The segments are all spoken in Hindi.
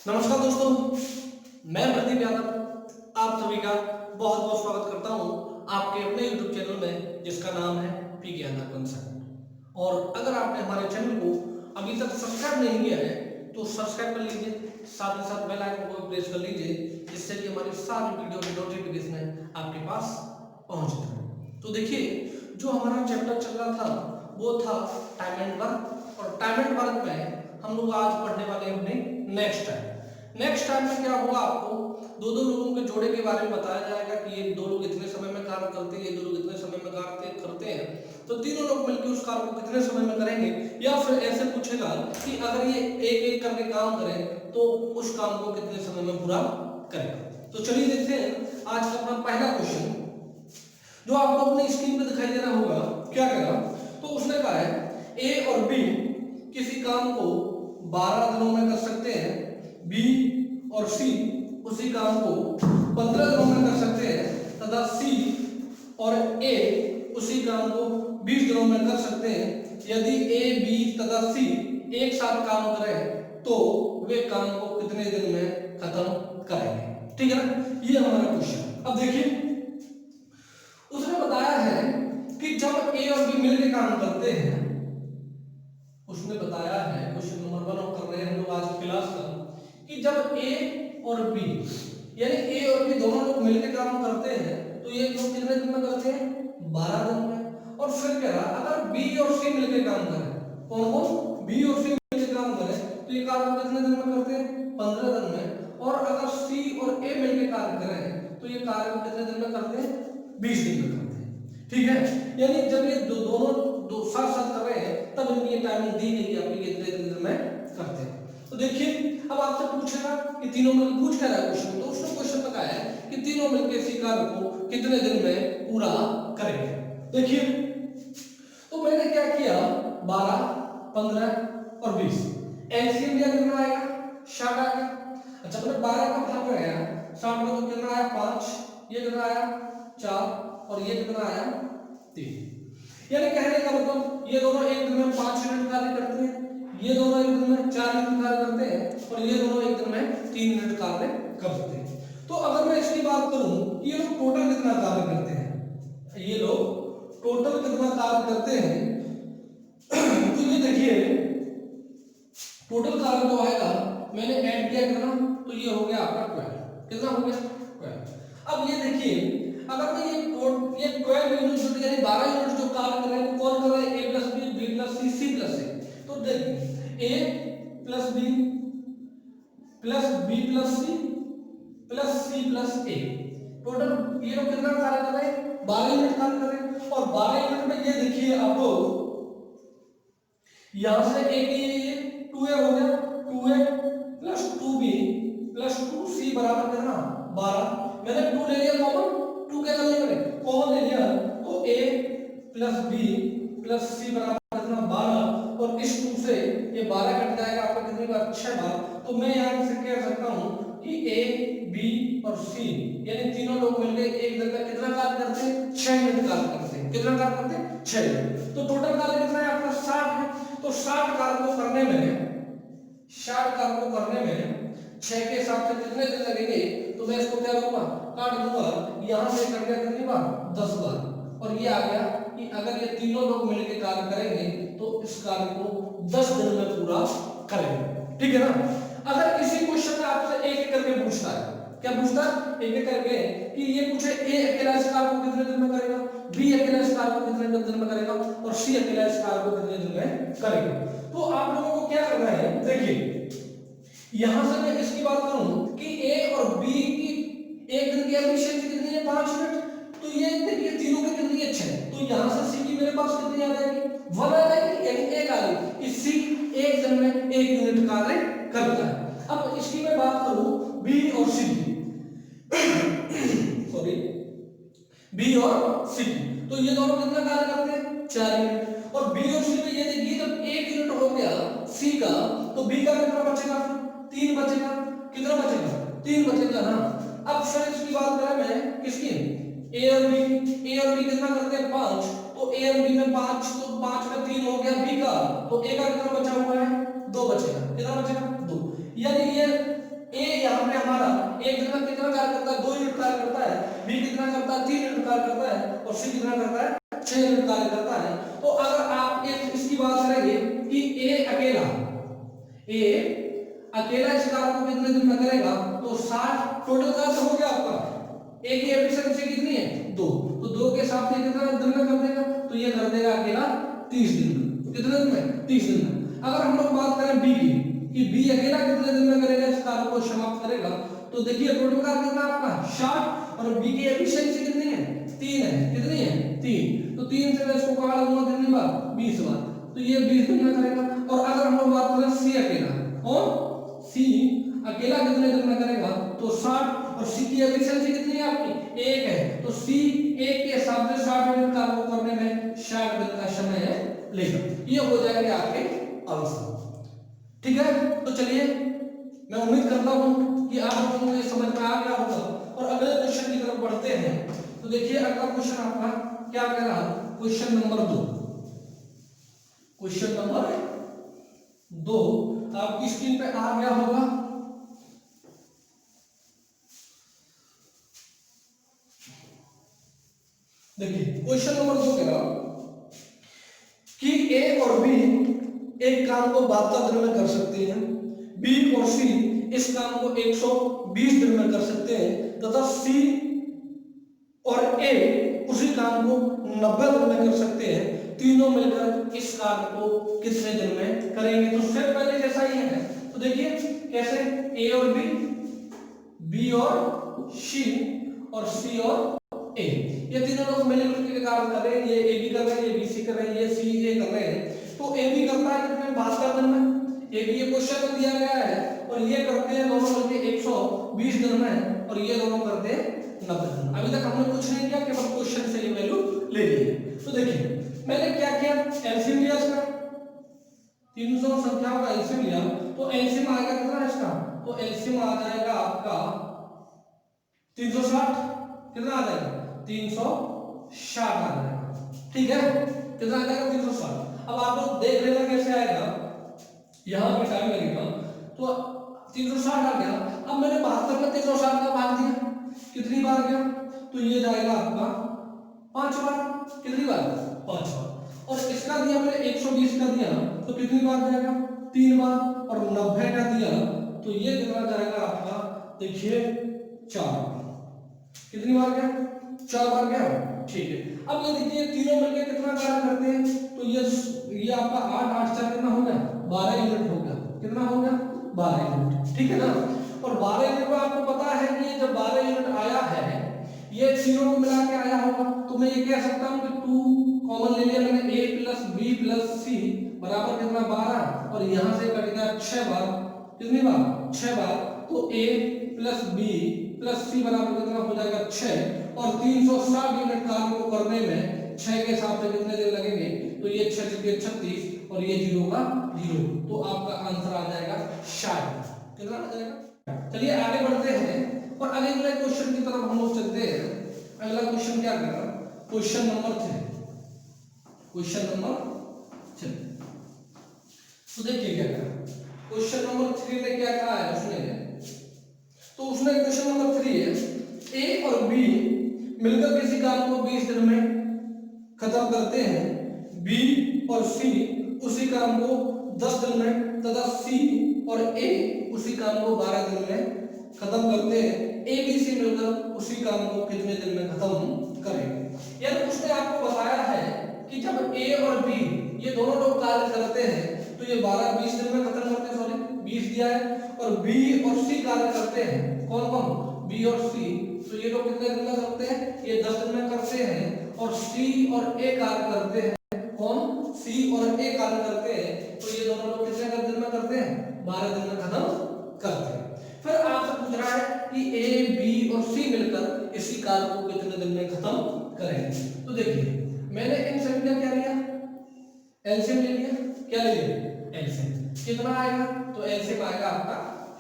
नमस्कार दोस्तों, मैं प्रदीप यादव आप सभी का बहुत बहुत स्वागत करता हूं आपके अपने YouTube चैनल में जिसका नाम है पी ज्ञान कंसल्ट। और अगर आपने हमारे चैनल को अभी तक सब्सक्राइब नहीं किया है तो सब्सक्राइब कर लीजिए, साथ ही साथ बेल आइकन को प्रेस कर लीजिए जिससे कि हमारी सारी वीडियो की नोटिफिकेशन आपके पास पहुंच जाए। तो देखिए, जो हमारा चैप्टर चल रहा था वो था टाइम एंड वर्क, और टाइम एंड वर्क में हम लोग आज पढ़ने वाले हैं अपने नेक्स्ट टाइम में क्या होगा, आपको दो दो लोगों के जोड़े के बारे में बताया जाएगा कि ये दो लोग इतने समय में कार्य करते हैं, ये दो लोग इतने समय में कार्य करते हैं, तो तीनों लोग मिलकर उस कार्य को कितने समय में करेंगे, या फिर ऐसे पूछेगा कि अगर ये एक एक करके काम करें तो उस काम को कितने समय में पूरा करेगा। तो चलिए देखते हैं आज का अपना पहला क्वेश्चन, जो आपको अपनी स्क्रीन पे दिखाई दे रहा होगा। क्या करेगा, तो उसने कहा है ए और बी किसी काम को 12 दिनों में कर सकते हैं, बी और सी उसी काम को 15 दिनों में कर सकते हैं, तथा सी और ए उसी काम को 20 दिनों में कर सकते हैं। यदि ए बी तथा सी एक साथ काम करें तो वे काम को कितने दिन में खत्म करेंगे। ठीक है ना, ये हमारा क्वेश्चन। अब देखिए, उसने बताया है कि जब ए और बी मिलकर काम करते हैं, उसने बताया है क्वेश्चन नंबर 1 कर रहे हैं हम लोग आज क्लास का, कि जब ए और बी यानी ए और बी दोनों लोग मिलकर काम करते हैं तो ये लोग कितने दिन में करते हैं, 12 दिन में। और फिर कह रहा अगर बी और सी मिलकर काम करें, कौन कौन, बी और सी मिलकर काम करें तो ये काम कितने दिन में करते हैं, 15 दिन में। और अगर सी और ए मिलकर कार्य करें तो ये कार्य कितने दिन में करते हैं, 20 दिन में करते हैं। ठीक है, यानी जब ये दोनों दो साथ साथ कर रहे हैं तब इनकी टाइमिंग दी गई है आपकी कितने दिन में करते हैं। तो देखिए, अब आपसे पूछेगा कि तीनों मिलकर पूछ क्या रहा है क्वेश्चन, तो उसने क्वेश्चन में कहा है कि तीनों मिलकर इसी कार्य को कितने दिन में पूरा करेंगे। देखिए, तो मैंने क्या किया, 12, 15 और 20 एलसीएम क्या कितना आएगा, 60 आएगा। अच्छा, मैंने 12 का भाग लगाया 60 में तो कितना आया, 5, ये कितना आया 4 और ये कितना आया 3। यानी कहने का मतलब ये दोनों एक दिन में 5 यूनिट कार्य करते हैं, ये दोनों एक दिन में 4 यूनिट कार्य करते हैं, और ये दोनों एक दिन में 3 यूनिट कार्य करते हैं। तो अगर मैं इसकी बात करूं कि ये लोग टोटल कितना कार्य करते हैं, ये लोग टोटल कितना कार्य करते हैं, तो ये देखिए टोटल कार्य जो आएगा मैंने ऐड किया कितना, तो ये हो गया आपका 12। कितना हो गया, 12। अब ये देखिए, अगर मैं ये 12 यूनिट जो यानी 12 यूनिट जो कार्य कर रहे हैं कौन कर रहे हैं, A plus B, B plus C, C plus A. तो देखिए A plus B plus B plus C plus C plus A, total ये लोग कितना कार्य कर रहे हैं, 12 यूनिट कार्य कर रहे हैं। और 12 यूनिट में ये देखिए आपको यहां से एक ये 2a हो गया, 2a plus 2b plus 2c बराबर कितना, 12। मैंने 2 ले लिया कॉमन, 2 क्या करने में कॉमन ले लिया, तो a plus b plus c बराबर कितना, 12। और इस 2 से ये 12 कट जाएगा आपका कितनी बार, 6 बार। तो मैं यहां से कह सकता हूं कि a b और c यानी तीनों लोग मिलकर एक दिन में कितना कार्य करते हैं, 6 यूनिट कार्य करते हैं। कितना कार्य करते हैं, 6 यूनिट। तो टोटल कार्य कितना है आपका, 60 है। तो 60 कार्य को करने में 6 के हिसाब से कितने दिन लगेंगे, तो मैं इसको क्या करूंगा, काट दूंगा। यहां से कट गया कितनी बार, 10 बार। और ये आ गया कि अगर ये तीनों लोग मिलकर कार्य करेंगे तो इस कार्य को 10 दिन में पूरा करेंगे। ठीक है ना। अगर इसी क्वेश्चन में आपसे एक एक करके पूछता है, क्या पूछता है, एक एक करके, कि ये पूछे ए अकेला इस कार्य को कितने दिन में करेगा, बी अकेला इस कार्य को कितने दिन में करेगा, और सी अकेला इस कार्य को कितने दिन में करेगा, तो आप लोगों को क्या करना है, देखिए यहां से मैं इसकी बात करूं कि ए और बी की एक दिन की एफिशिएंसी कितनी है, 5 यूनिट। तो ये देखिए तीनों की कितनी है, 6। तो यहां से सी की मेरे पास कितनी आ जाएगी, 1 आ जाएगी, यानी 1 आ गई। इस सी एक दिन में 1 यूनिट कार्य करता है। अब इसकी मैं बात करूं बी और सी की, सॉरी बी और सी, तो ये दोनों कितना कार्य करते हैं, 4 यूनिट। और बी और सी में ये देखिए जब 1 यूनिट हो गया सी का, तो बी का कितना बचेगा, 3 बचेगा। कितना बचेगा, 3 बचेगा ना। अब फिर इसकी बात करें मैं किसकी, ए और बी कितना करते हैं, 5। तो ए और बी में 5, तो 5 में 3 हो गया बी का, तो ए का कितना बचा हुआ है, 2 बचेगा। कितना बचेगा, 2। यानी ये 3 यूनिट कार्य करता है और सी कितना करता है 6 यूनिट कार्य करता है। तो अगर आप एक इसकी बात करेंगे कि ए अकेला इस कार्य को कितने दिन में करेगा, तो 60 टोटल कार्य हो गया आपका। ए की एफिशिएंसी कितनी है 2, तो 2 के साथ ये कितना दिन में कर देगा, तो ये कर देगा अकेला 30 दिन में। कितने दिन में 30 दिन में। अगर हम लोग बात करें बी की कि बी अकेला कितने दिन में करेगा इस कार्य को समाप्त करेगा, तो देखिए टोटल कार्य कितना आपका 60 और बी की एफिशिएंसी कितनी है 3 है। कितनी है 3, तो 3 से मैं इसको काट दूंगा कितनी बार 20 बार, तो ये 20 दिन में करेगा। और अगर हम लोग बात करें सी अकेला, और सी अकेला कितने दिन में करेगा, तो 60 और सी की एफिशिएंसी कितनी है आपकी 1 है, तो सी 1 के हिसाब से 60 मिनट कार्य को करने में 60 दिन का समय लेगा। ये हो जाएंगे आपके आंसर। ठीक है, तो चलिए मैं उम्मीद करता हूं कि आप लोगों को ये समझ में आ गया होगा। और अगले क्वेश्चन की तरफ बढ़ते हैं। तो देखिए अगला क्वेश्चन आपका क्या कह रहा है, क्वेश्चन नंबर 2। क्वेश्चन नंबर 2 आपकी स्क्रीन पे आ गया होगा। देखिए क्वेश्चन नंबर 2 कह रहा कि ए और बी एक काम को 72 दिन में कर सकते हैं, बी और सी इस काम को 120 दिन में कर सकते हैं, तथा सी और ए उसी काम को 90 दिन में कर सकते हैं। तीनों मिलकर इस कार्य को कितने दिन में करेंगे। तो स्टेप पहले जैसा ही है। तो देखिए कैसे, ए और बी और सी और सी और ए, ये तीनों लोग मिलकर के कार्य कर रहे हैं। ये ए भी कर रहे हैं, ये बी सी कर रहे हैं, ये सी ए कर रहे हैं। तो ए भी करता है कितने 72 दिन में, ए भी ये क्वेश्चन में दिया गया है, और ये करते हैं दोनों मिलकर 120 दिन में, और ये दोनों करते हैं 90 दिन। अभी तक हमने कुछ नहीं किया, केवल क्वेश्चन से ये वैल्यू ले ली। तो देखिए मैंने क्या किया, एलसीएम लिया इसका, 300 संख्याओं का एलसीएम लिया, तो एलसीएम आएगा कितना इसका, तो एलसीएम आ जाएगा आपका 360। कितना आ जाएगा 360 आ जाएगा। ठीक है, कितना आ जाएगा 360। अब आप लोग देख लेना कैसे आएगा, यहां पे टाइम लगेगा। तो 360 आ गया। अब मैंने 72 में 360 का भाग दिया, कितनी बार गया, तो ये जाएगा आपका 5 बार। कितनी बार 5 बार। और इसका दिया मैंने 120 का दिया, तो कितनी बार जाएगा 3 बार। और 90 का दिया, तो ये कितना जाएगा आपका, देखिए 4 बार। कितनी बार गया 4 बार गया। ठीक है, अब ये देखिए तीनों मिलकर कितना कार्य करते हैं, तो ये आपका 8 8 4 कितना हो गया 12 यूनिट हो गया। कितना हो गया 12 यूनिट। ठीक है ना। और 12 यूनिट में आपको पता है कि जब 12 यूनिट आया है, ये तीनों को मिला के आया होगा, तो मैं ये कह सकता हूं कि 2 कॉमन ले लिया मैंने, a प्लस बी प्लस सी बराबर कितना 12, और यहां से कट गया 6 बार। कितनी बार 6 बार। तो a प्लस बी प्लस सी बराबर कितना हो जाएगा 6, और 360 यूनिट कार्य को करने में 6 के हिसाब से कितने दिन लगेंगे, तो ये 6 के 36 और ये 0 का 0, तो आपका आंसर आ जाएगा शायद। कितना आ जाएगा। चलिए आगे बढ़ते हैं और अगले क्वेश्चन की तरफ हम लोग चलते हैं। अगला क्वेश्चन क्या कर रहा है, क्वेश्चन नंबर 3। क्वेश्चन नंबर 3, तो देखिए क्या कर रहा है, क्वेश्चन नंबर 3 में क्या कहा है उसने, तो उसने क्वेश्चन नंबर 3 है, ए और बी मिलकर किसी काम को 20 दिन में खत्म करते हैं, बी और सी उसी काम को 10 दिन में, तथा सी और ए उसी काम को 12 दिन में खत्म करते हैं। ए बी सी मिलकर उसी काम को कितने दिन में खत्म करेंगे। यानी उसने आपको बताया है कि जब ए और बी ये दोनों लोग कार्य करते हैं, तो ये 12-20 दिन में खत्म करते हैं। सॉरी 20 दिया है। और बी और सी कार्य करते हैं, कौन कौन बी और सी, तो ये लोग कितने दिन में करते हैं, ये 10 दिन में करते हैं। और सी और ए कार्य करते हैं, कौन सी और ए कार्य करते हैं, तो ये दोनों लोग कितने दिन में करते हैं 12 दिन में खत्म करते हैं। फिर आपसे पूछ रहा है कि ए बी और सी मिलकर इसी कार्य को कितने दिन में खत्म करेंगे। तो देखिए मैंने इन सभी का क्या लिया, एलसीएम ले लिया। क्या ले लिया एलसीएम। कितना आएगा, तो एलसीएम आएगा आपका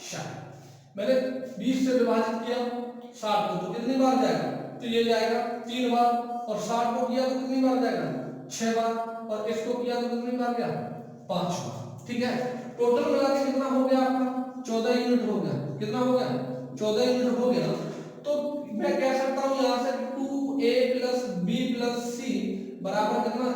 60। मैंने 20 से विभाजित किया 60 को, तो कितनी बार जाएगा, तो ये जाएगा 3 बार। और 60 को किया तो कितनी बार जाएगा 6 बार। और इसको किया तो कितनी बार गया 5 बार। ठीक है, टोटल मिला के कितना हो गया आपका 14 यूनिट हो गया। कितना हो गया 14 यूनिट हो गया। तो मैं कह सकता हूं यहां से 2a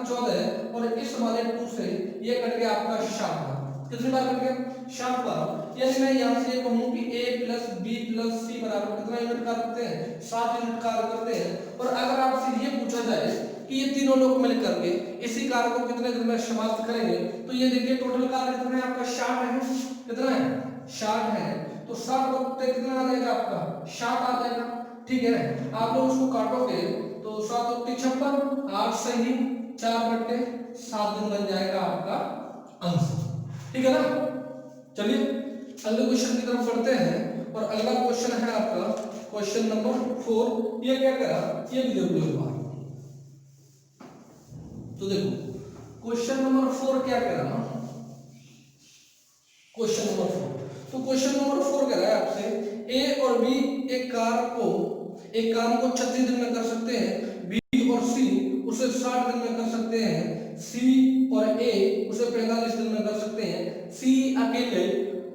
14 और इस वाले 2 से ये कट गया आपका 7 बार। कितनी बार कट गया? 7 बार। यानी मैं यहाँ से कहूँ कि a प्लस बी प्लस सी बराबर कितना यूनिट कार्य करते हैं? 7 यूनिट कार्य करते हैं। और अगर आपसे ये पूछा जाए कि ये तीनों लोग मिलकर के इसी कार्य को कितने दिन में समाप्त करेंगे, तो ये देखिए टोटल कार्य कितना है आपका? 60 है। कितना है? 60 है। तो 60 बटे कितना आ जाएगा आपका? 7 आ जाएगा। ठीक है, आप लोग उसको काटोगे तो 7 बटे 56, 8 सही 4 बटे 7 दिन बन जाएगा आपका आंसर। ठीक है ना? चलिए अगले क्वेश्चन की तरफ बढ़ते हैं। और अगला क्वेश्चन है आपका क्वेश्चन नंबर 4। ये क्या करा, ये भी देखो एक बार। तो देखो क्वेश्चन नंबर 4 क्या कह रहा है? क्वेश्चन नंबर 4, तो क्वेश्चन नंबर 4 कह रहा है आपसे ए और बी एक काम को 36 दिन में कर सकते हैं, बी और सी उसे 60 दिन में कर सकते हैं, सी और ए उसे 45 दिन में कर सकते हैं, सी अकेले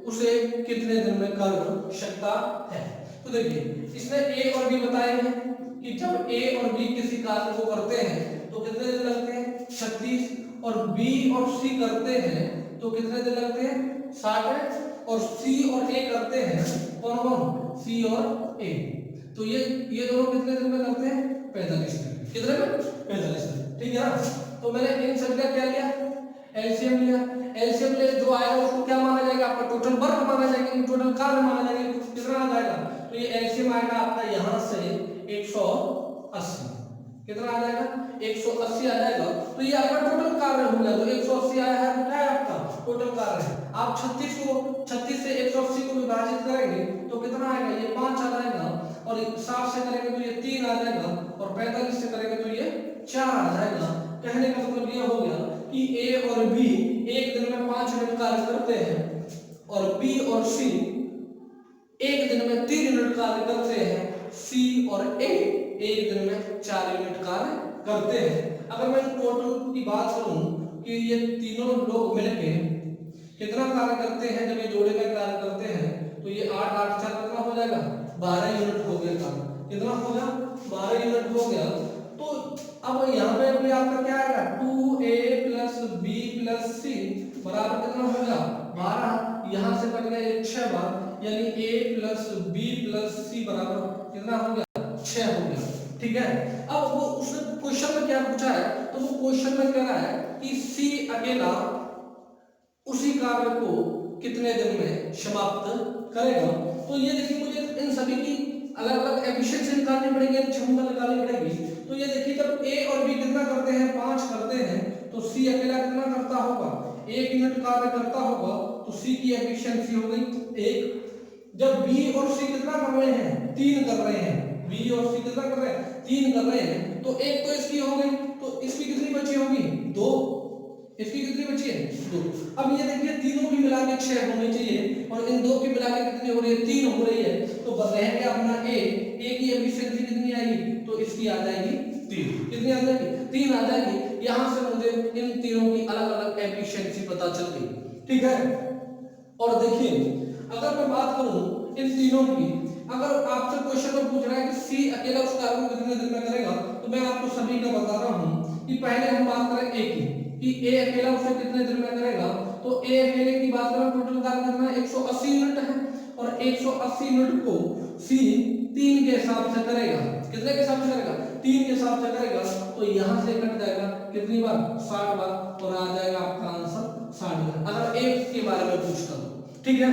उसे कितने दिन में कर सकता है? तो देखिए इसने ए और बी बताए हैं कि जब ए और बी किसी कार्य को करते हैं तो कितने दिन लगते हैं? 36। और बी और सी करते हैं तो कितने दिन लगते हैं? 60। और सी और ए करते हैं, कौन कौन? सी और ए। तो ये दोनों कितने दिन में करते हैं? 45 दिन। कितने में? 45 दिन। ठीक है ना? तो मैंने इन सब का क्या लिया? एलसीएम लिया। एलसीएम ले जो आएगा उसको क्या माना जाएगा? आपका टोटल वर्क माना जाएगा, टोटल कार्य माना जाएगा। कितना आ जाएगा? तो ये एलसीएम आएगा आपका यहां से 180। कितना आ जाएगा? 180 आ जाएगा। तो ये आपका टोटल कार्य हो गया। तो 180 आया है, क्या है आपका टोटल कार्य है। आप 36 से 180 को विभाजित करेंगे तो कितना आएगा? ये 5 आ जाएगा। और 60 से करेंगे तो ये 3 आ जाएगा। और 45 से करेंगे तो ये 4 आ जाएगा। कहने का मतलब ये हो गया कि ए और बी एक दिन में 5 यूनिट कार्य करते हैं और बी और सी एक दिन में 3 यूनिट कार्य करते हैं, सी और ए एक दिन में 4 यूनिट कार्य करते हैं। अगर मैं टोटल की बात करूं कि ये तीनों लोग मिलके कितना कार्य करते हैं, जब ये जोड़े में कार्य करते हैं तो ये 8 8 4 कितना हो जाएगा? 12 यूनिट हो गया कार्य। कितना हो गया? 12 यूनिट हो गया। तो अब यहाँ पे भी आपका क्या आएगा? 2a plus b plus c बराबर कितना हो गया? 12। यहाँ से कट गया 6 बार, यानी a plus b plus c बराबर कितना हो गया? 6 हो गया। ठीक है, अब वो उसने क्वेश्चन में क्या पूछा है? तो वो क्वेश्चन में कह रहा है कि c अकेला उसी कार्य को कितने दिन में समाप्त करेगा। तो ये देखिए मुझे इन सभी की अलग अलग एफिशिएंसी निकालनी पड़ेगी, क्षमता निकालनी पड़ेगी। तो ये देखिए जब ए और बी कितना करते हैं? 5 करते हैं। तो सी अकेला कितना करता होगा? 1 यूनिट कार्य करता होगा। तो सी की एफिशिएंसी हो गई 1। जब बी और सी कितना कर रहे हैं? 3 कर रहे हैं। बी और सी कितना कर रहे हैं? 3 कर रहे हैं। तो एक तो इसकी हो गई, तो इसकी कितनी बची होगी? 2। इसकी कितनी बची है? 2। अब ये देखिए तीनों की मिला के 6 होनी चाहिए और इन दो की मिला के कितनी हो रही है? 3 हो रही है। तो बस रहेंगे अपना ए की एफिशिएंसी कितनी आएगी? तो इसकी आ जाएगी 3। कितनी आ जाएगी? 3 आ जाएगी। यहां से मुझे इन तीनों की अलग अलग एफिशिएंसी पता चल गई। ठीक है, और देखिए अगर मैं बात करूं इन तीनों की, अगर आपसे क्वेश्चन में पूछ रहा है कि सी अकेला उस कार्य को कितने दिन में करेगा, तो मैं आपको सभी का बता रहा हूं कि पहले हम बात करें ए की कि ए अकेला उसे कितने दिन में करेगा। तो ए अकेले की बात करें, टोटल कार्य कितना है? 180 यूनिट है। और 180 यूनिट को सी 3 के हिसाब से करेगा। कितने के हिसाब से करेगा? 3 के हिसाब से करेगा। तो यहां से कट जाएगा कितनी बार? 60 बार। और आ जाएगा आपका आंसर 60। अगर ए के बारे में पूछता तो ठीक है।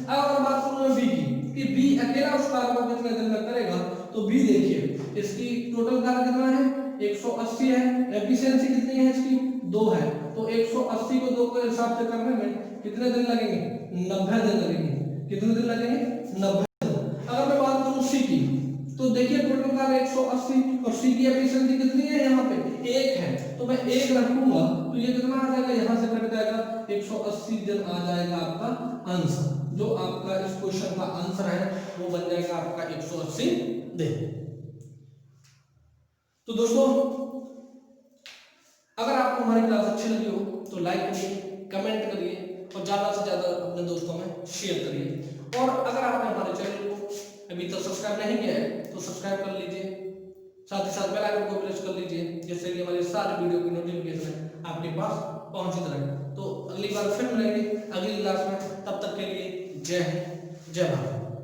अब अगर बात करूं मैं बी की कि बी अकेला उस कार्य को कितने दिन में करेगा, तो बी देखिए इसकी टोटल कार्य कितना है? 180 है। एफिशिएंसी कितनी है इसकी? 2 है। तो 180 को 2 के हिसाब से करने में कितने दिन लगेंगे? 90 दिन लगेंगे। कितने दिन लगेंगे? 90 दिन। अगर मैं बात करूं सी की, तो देखिए टोटल कार्य 180 और सी की एफिशिएंसी कितनी है? यहाँ पे 1 है। तो मैं 1 रखूंगा तो ये कितना आ जाएगा? यहाँ से कट जाएगा 180 दिन आ जाएगा आपका आंसर। जो आपका इस क्वेश्चन का आंसर है वो बन जाएगा आपका 180 दिन। तो दोस्तों अगर आपको हमारी क्लास अच्छी लगी हो तो लाइक करिए, कमेंट करिए और ज़्यादा से ज़्यादा अपने दोस्तों में शेयर करिए। और अगर आपने हमारे चैनल को अभी तक सब्सक्राइब नहीं किया है तो सब्सक्राइब कर लीजिए साथ ही साथ बेल आइकन को प्रेस कर लीजिए, जिससे कि हमारी सारी वीडियो की नोटिफिकेशन आपके पास पहुंचती रहे। तो अगली बार फिर मिलेंगे अगली क्लास में, तब तक के लिए जय हिंद जय भारत।